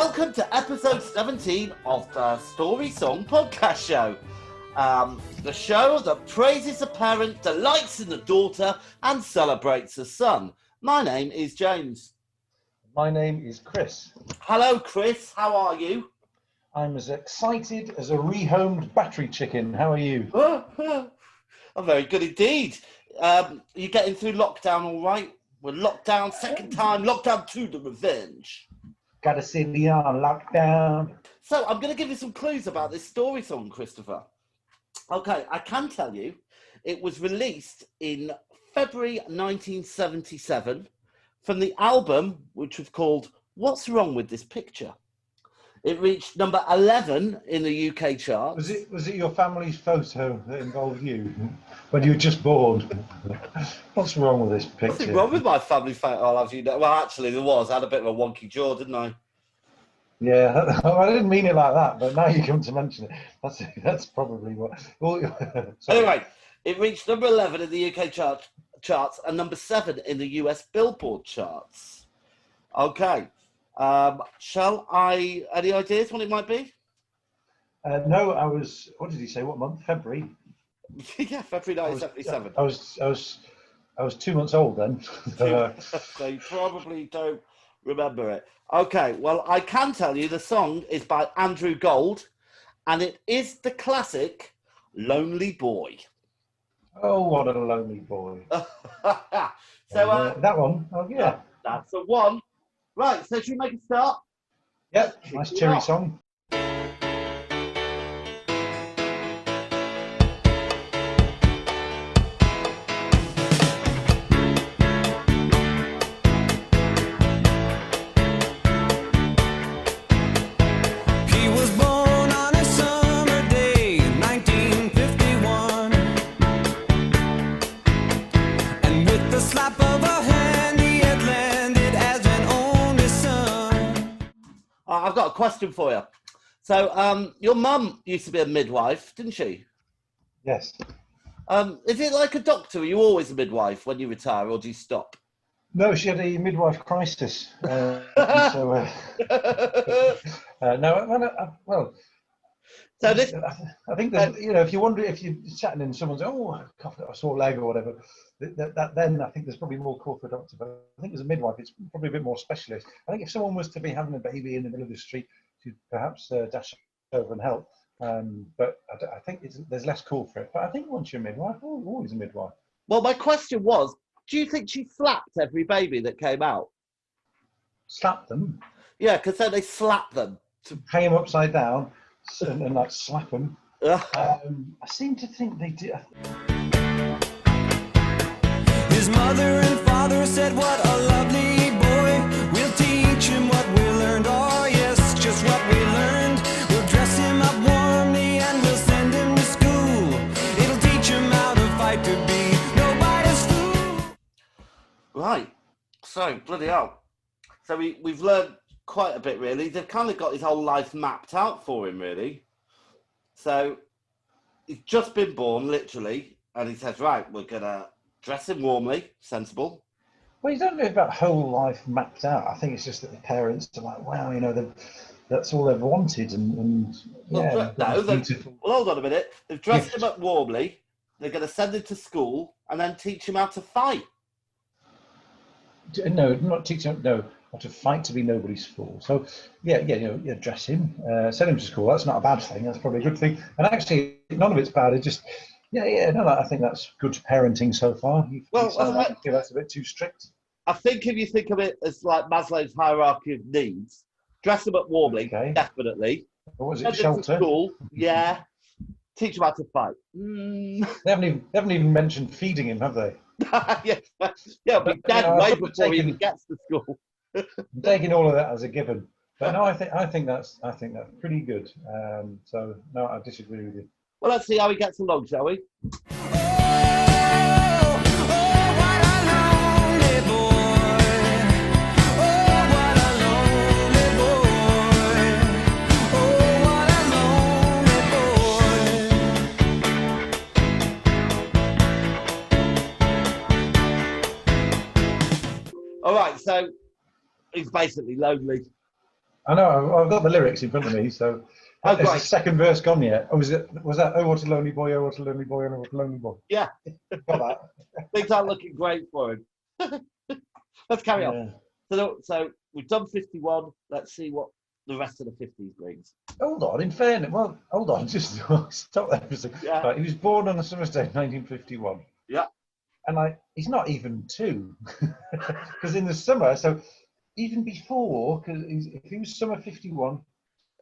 Welcome to episode 17 of the Story Song Podcast Show. The show that praises the parent, delights in the daughter, and celebrates the son. My name is James. My name is Chris. Hello, Chris. How are you? I'm as excited as a rehomed battery chicken. How are you? I'm very good indeed. You getting through lockdown all right? We're locked down, second time, lockdown 2, the revenge. Got a city on lockdown. So I'm going to give you some clues about this story song, Christopher. Okay, I can tell you it was released in February 1977 from the album, which was called What's Wrong With This Picture? It reached number 11 in the UK chart. Was it your family's photo that involved you when you were just born? What's wrong with this picture? What's wrong with my family photo? I'll have you know. Well, actually, there was. I had a bit of a wonky jaw, didn't I? Yeah, I didn't mean it like that, but now you come to mention it. That's probably what. Anyway, it reached number 11 in the UK charts and number 7 in the US Billboard charts. Okay. Shall I? Any ideas what it might be? No, I was. What did he say? What month? February. Yeah, February 1977. I was 2 months old then. So you probably don't remember it. Okay, well, I can tell you the song is by Andrew Gold, and it is the classic "Lonely Boy." Oh, what a lonely boy! So that one. Oh yeah, that's the one. Right, so should we make a start? Yep, nice cheery song. He was born on a summer day in 1951, and with the slap of a hand he had landed as an only son. I've got a question for you. So, your mum used to be a midwife, didn't she? Yes. Is it like a doctor? Are you always a midwife when you retire, or do you stop? No, she had a midwife crisis. No, So this, I think there's, if you wonder if you're chatting and someone's, oh, I coughed up a sore leg or whatever, then I think there's probably more call for a doctor. But I think as a midwife, it's probably a bit more specialist. I think if someone was to be having a baby in the middle of the street, she'd perhaps dash over and help. But I think there's less call for it. But I think once you're a midwife, always a midwife. well, my question was, do you think she slapped every baby that came out? Slap them, Yeah, because then they slap them. hang them upside down, and like slap them. I seem to think they do. His mother and father said, what a lovely boy. We'll teach him what we learned. Oh yes, just what we learned. We'll dress him up warmly and we'll send him to school. It'll teach him how to fight to be nobody's fool. Right. So, bloody hell. So we've learned quite a bit, really. They've kind of got his whole life mapped out for him, really. So he's just been born, literally, and he says, right, we're going to dress him warmly, sensible. Well, you don't know about whole life mapped out. I think it's just that the parents are like, wow, that's all they've wanted, and yeah. Well, hold on a minute. They've dressed him up warmly. They're going to send him to school and then teach him how to fight. No, not teach him. No, not to fight to be nobody's fool. So yeah, dress him, send him to school. That's not a bad thing. That's probably a good thing. And actually, none of it's bad. It's just, no, I think that's good parenting so far. I feel that's a bit too strict. I think if you think of it as like Maslow's hierarchy of needs, dress them up warmly, Okay. Definitely. Or was Send it them to shelter? school, yeah. Teach him how to fight. They haven't even mentioned feeding him, have they? Yeah, he'll be dead I way thought before he taking- even gets to school. I'm taking all of that as a given. But no, I think that's pretty good. So no, I disagree with you. Well, let's see how he gets along, shall we? All right, so he's basically lonely. I know, I've got the lyrics in front of me, so Oh, is the great. second verse gone yet? Oh, was that, oh, what a lonely boy, oh, what a lonely boy, oh, what a lonely boy. Yeah, Got things aren't looking great for him. Let's carry on. that. So we've done 51. Let's see what the rest of the 50s brings. Hold on, in fairness, well, hold on, just stop there for a second. Yeah. Right, he was born on a summer's day, 1951. Yeah. And he's not even 2, because in the summer, so even before, because if he was summer 51,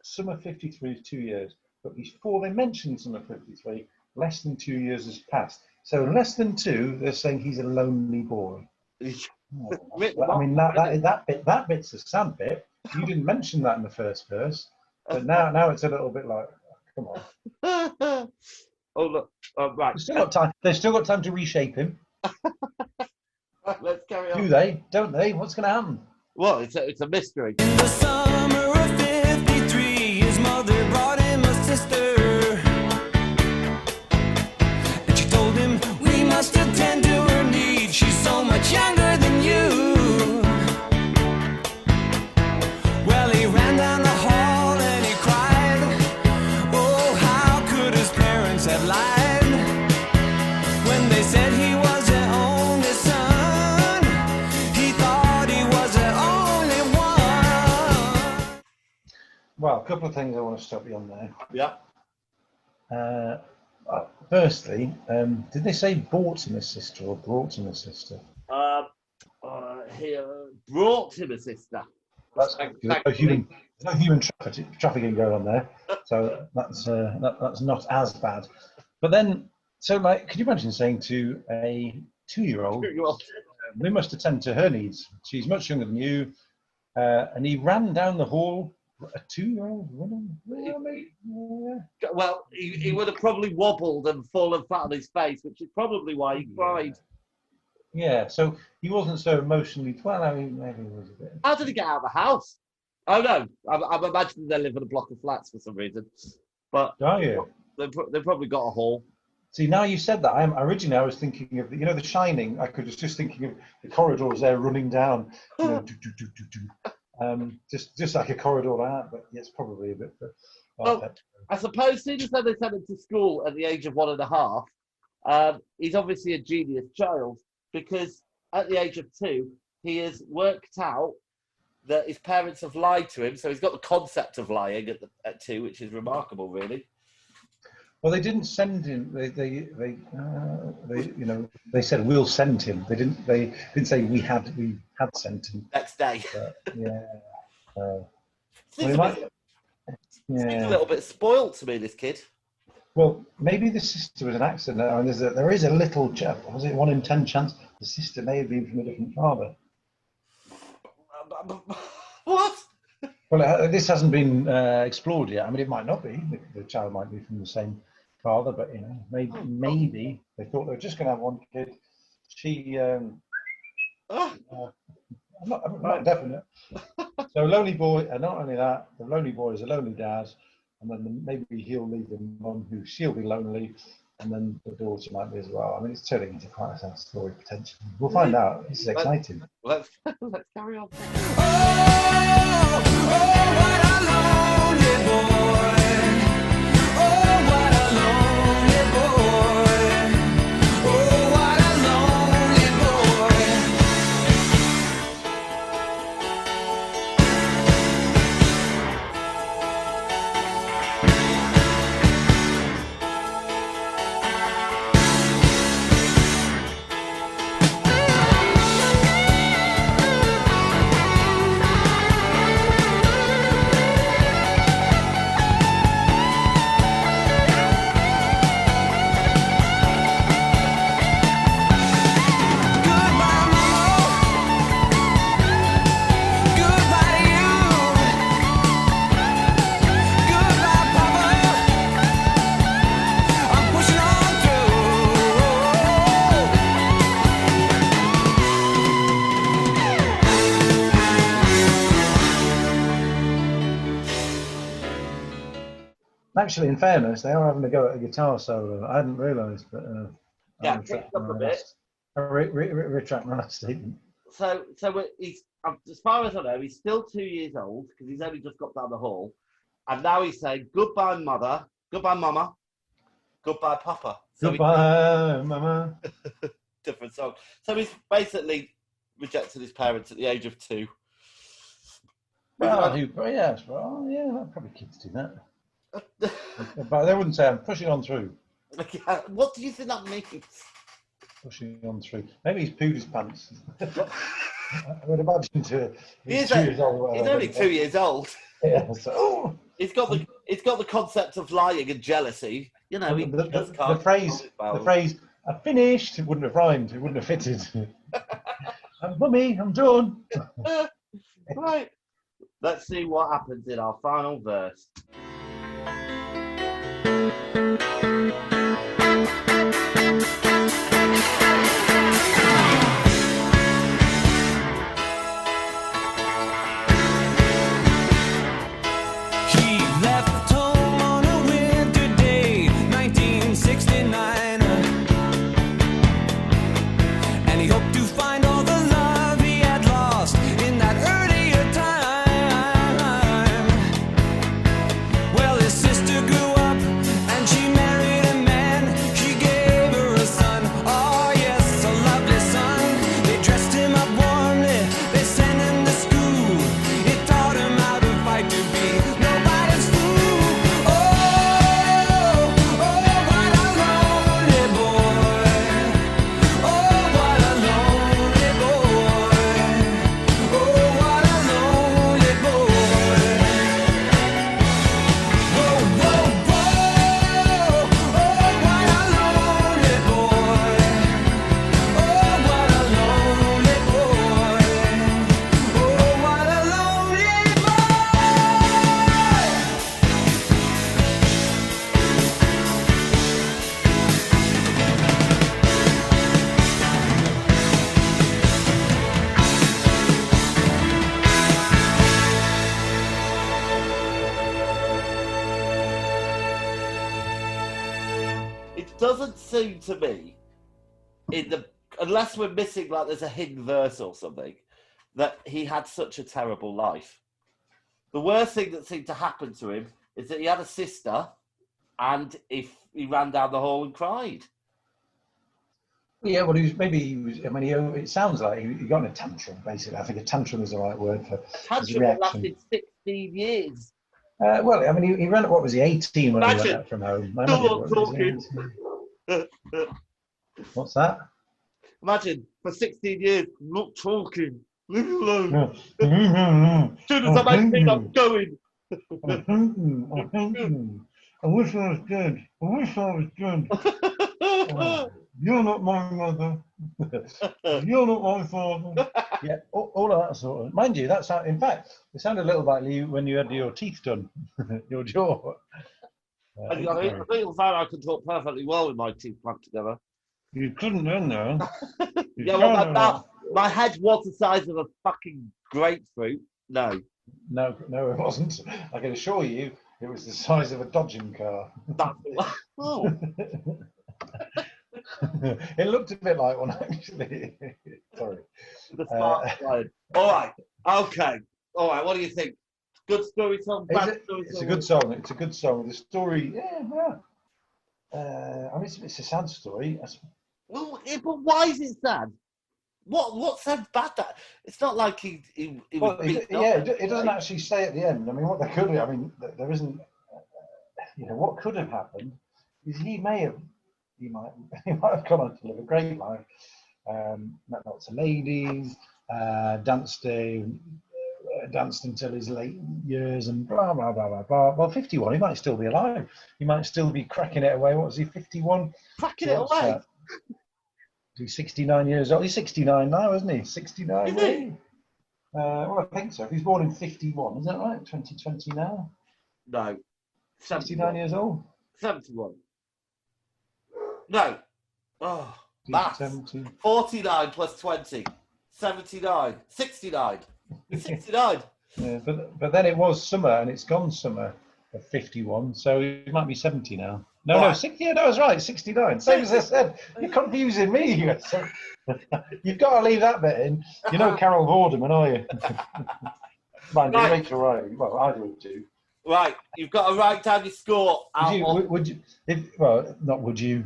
summer 53 is 2 years, but before they mentioned summer 53, less than 2 years has passed. So less than 2, they're saying he's a lonely boy. I mean, that bit's the sad bit. You didn't mention that in the first verse, but now it's a little bit like, come on. Oh look, right. They've still got time. They've still got time to reshape him. Let's carry on. Do they? Don't they? What's going to happen? Well, it's a mystery. In the summer of 53, his mother brought him a sister. And she told him, we must attend to her needs. She's so much younger than you. Well, he ran down the hall and he cried. Oh, how could his parents have lied when they said he was their only son? He thought he was their only one. Well, a couple of things I want to stop you on there. Yeah. Firstly, did they say bought him a sister or brought him a sister? He brought him a sister. There's no human trafficking going on there, so that's not as bad. But then, so like, could you imagine saying to a 2-year-old, we must attend to her needs. She's much younger than you, and he ran down the hall. A 2-year-old running? Yeah. Well, he would have probably wobbled and fallen flat on his face, which is probably why he cried. Yeah, so he wasn't so emotionally. Well, I mean, maybe he was a bit. How did he get out of the house? Oh no, I'm imagining they live in a block of flats for some reason. But Are you? they've probably got a hall. See, now you said that, originally I was thinking of The Shining. I was just thinking of the corridors there running down, just like a corridor like that. But it's probably a bit. Well, I suppose soon as they sent him to school at the age of 1.5, he's obviously a genius child, because at the age of 2, he has worked out that his parents have lied to him. So he's got the concept of lying at 2, which is remarkable, really. Well, they didn't send him. They said we'll send him. They didn't say we had sent him. Next day. But, yeah. Seems a little bit spoiled to me, this kid. Well, maybe the sister was an accident. I mean, there is a little chance. Was it 1 in 10 chance the sister may have been from a different father? What? Well, this hasn't been explored yet. I mean, it might not be. The child might be from the same father, but maybe they thought they were just going to have one kid. She, I'm not definite. So, lonely boy, and not only that, the lonely boy is a lonely dad, and then maybe he'll leave the mum, she'll be lonely, and then the daughter might be as well. I mean, it's turning into quite a sad story potentially. We'll find out. This is exciting. Let's carry on. Oh, what a lonely boy. Oh, what a lonely boy. Oh, what a lonely boy. Goodbye, Mama. Goodbye, you. Goodbye, Papa. I'm pushing on through. Actually, in fairness, they are having a go at a guitar solo. I hadn't realised, but Yeah, I picked up a bit. retract my last statement. he's, as far as I know, he's still 2 years old because he's only just got down the hall, and now he's saying goodbye, mother, goodbye, mama, goodbye, papa. So Goodbye, mama. different song. So he's basically rejected his parents at the age of 2. Well, probably kids do that. But they wouldn't say I'm pushing on through. What do you think that means? Pushing on through. Maybe he's pooed his pants. I would imagine he's 2 years old. He's only 2 years old. Yeah. So, He's got the concept of lying and jealousy. You know, the phrase "I finished" it wouldn't have rhymed. It wouldn't have fitted. Mummy, I'm done. Right. Let's see what happens in our final verse. He left home on a winter day, 1969, and he hoped to find all the love he had lost in that earlier time. Well, his sister grew up and she married a man. She gave her a son, oh yes, a lovely son. They dressed him up warmly, they sent him to school. It taught him how to fight to be nobody's fool. Oh, what a lonely boy. Oh, what a lonely boy. Oh, what a lonely boy. Whoa, whoa, whoa. Oh, what a lonely boy. Oh, what a lonely boy. Oh, what a lonely It doesn't seem to me, unless we're missing, like there's a hidden verse or something, that he had such a terrible life. The worst thing that seemed to happen to him is that he had a sister, and if he ran down the hall and cried. Yeah, well, it sounds like he got in a tantrum, basically. I think a tantrum is the right word for his Tantrum reaction. lasted 16 years. Well, I mean, he ran at, what was he, 18 when he Imagine. went out from home? Still not talking. What's that? Imagine, for 16 years, not talking. Leave me alone. No. As soon as I'm 18, I'm going. I wish I was good. I wish I was good. You're not my mother. You're not my father. Yeah, all of that sort of. Mind you, that's how, in fact, it sounded a little like you when you had your teeth done, your jaw. I think you'll find I can talk perfectly well with my teeth clamped together. You couldn't then, though. Yeah, well, my head was the size of a fucking grapefruit. No, it wasn't. I can assure you, it was the size of a dodging car. Oh. It looked a bit like one, actually. Sorry. The smart side. All right. Okay. All right. What do you think? Good story song. It's a good song. It's a good song. The story, yeah. I mean, it's a sad story. Well, but why is it sad? What's so bad that it's not like he well, was it doesn't actually say at the end. I mean, what there could have, there isn't. What could have happened is he might have gone on to live a great life, met lots of ladies, danced until his late years, and blah blah blah blah blah. Well, 51, he might still be alive. He might still be cracking it away. What was he? 51. Cracking it away. He's 69 years old. He's 69 now, isn't he? 69. Is he? Well, I think so. If he's born in 51, is that right? 2020 now? No. 69 years old? 71. No. Oh, maths. 49 plus 20. 79. 69. He's 69. Yeah, but then it was summer, and it's gone summer of 51, so he might be 70 now. No, Right. 60. Yeah, no, I was right. 69. Same as I said. You're confusing me. So, you've got to leave that bit in. You know Carol Vorderman, are you? Mind you, Right. Rachel Riley. Well, I do too. Right, you've got to write down your score. Would you, if, well, not would you,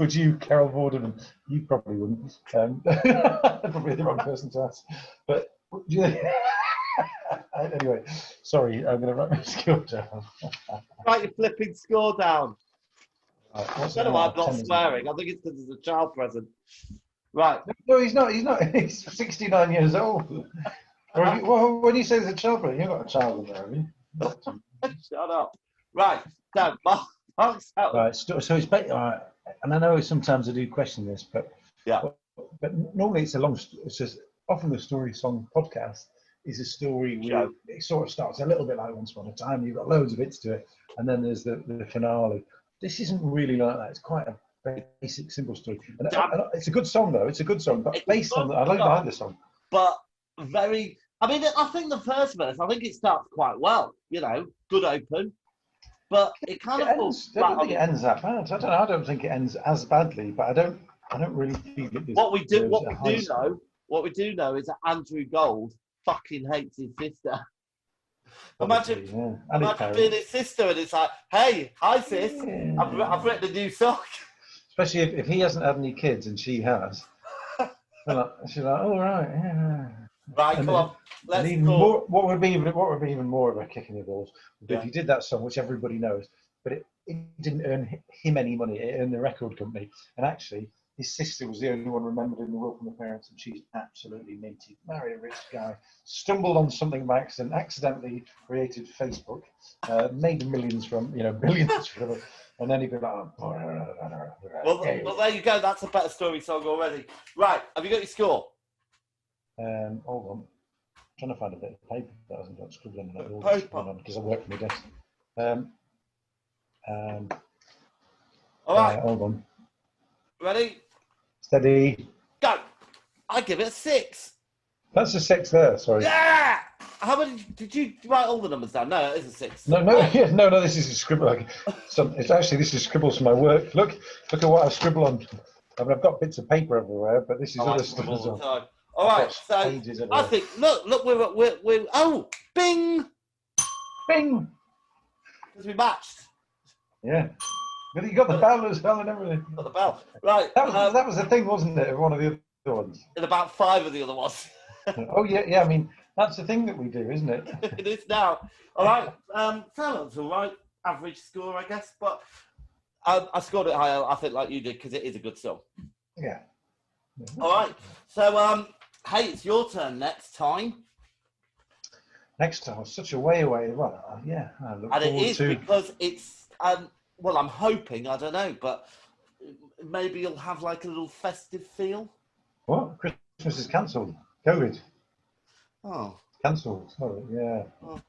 would you, Carol Vorderman? You probably wouldn't. Probably the wrong person to ask. But would you, anyway, sorry, I'm going to write my score down. Write your flipping score down. Right, I don't know why I'm not swearing. I think it's because it's a child present. Right. No, he's not. He's not. He's 69 years old. Well, when you say there's a child present, you've got a child in there, have you? Shut up. Right. So, Mark's out. Right. So it's better. Right, and I know sometimes I do question this, but Yeah. But normally it's a long. It's just often the story song podcast is a story where it sort of starts a little bit like Once Upon a Time. You've got loads of bits to it, and then there's the finale. This isn't really like that. It's quite a very basic, simple story. And it's a good song though. It's a good song, but based on I like the song. But very. I mean, I think the first verse. I think it starts quite well. You know, good open. But it kind of ends. I don't think it ends that bad. I don't know. I don't think it ends as badly, but I don't really feel it. What we do know is that Andrew Gold fucking hates his sister. Imagine being his sister and it's like, hey, hi sis, I've written a new song. Especially if he hasn't had any kids and she has. She's like, oh right, yeah. Right, come on. Let's go. What would be even more of a kick in the balls if he did that song, which everybody knows, but it didn't earn him any money. It earned the record company, and actually his sister was the only one remembered in the will from the parents, and she's absolutely minted. Married a rich guy, stumbled on something by accident, accidentally created Facebook, made millions from, billions from it, and then he'd be like, well, there you go. That's a better story song already. Right, have you got your score? Hold on. I'm trying to find a bit of paper that hasn't got scribbling on it because I work from my desk. All right. Hold on. Ready? Steady. Go. I give it a 6. That's a 6 there. Sorry. Yeah. How many did you write all the numbers down? No, it is a 6. No. This is a scribble. This is scribbles from my work. Look at what I scribble on. I mean, I've got bits of paper everywhere, but this is other stuff as well. All right, so I think look, we're bing, because we matched. Yeah, but you got the bell as well and everything. Got the bell, right? That was the thing, wasn't it? One of the other ones. And about 5 of the other ones. Oh yeah. I mean, that's the thing that we do, isn't it? It is now. All right. So that's all right. Average score, I guess, but I scored it higher. I think like you did because it is a good song. Yeah. All right. So hey, it's your turn next time. Next time, such a way away. Well, yeah. I look and it is to... because it's well, I'm hoping, I don't know, but maybe you'll have like a little festive feel. What? Christmas is cancelled. COVID. Oh. Cancelled. Sorry. Yeah. Oh.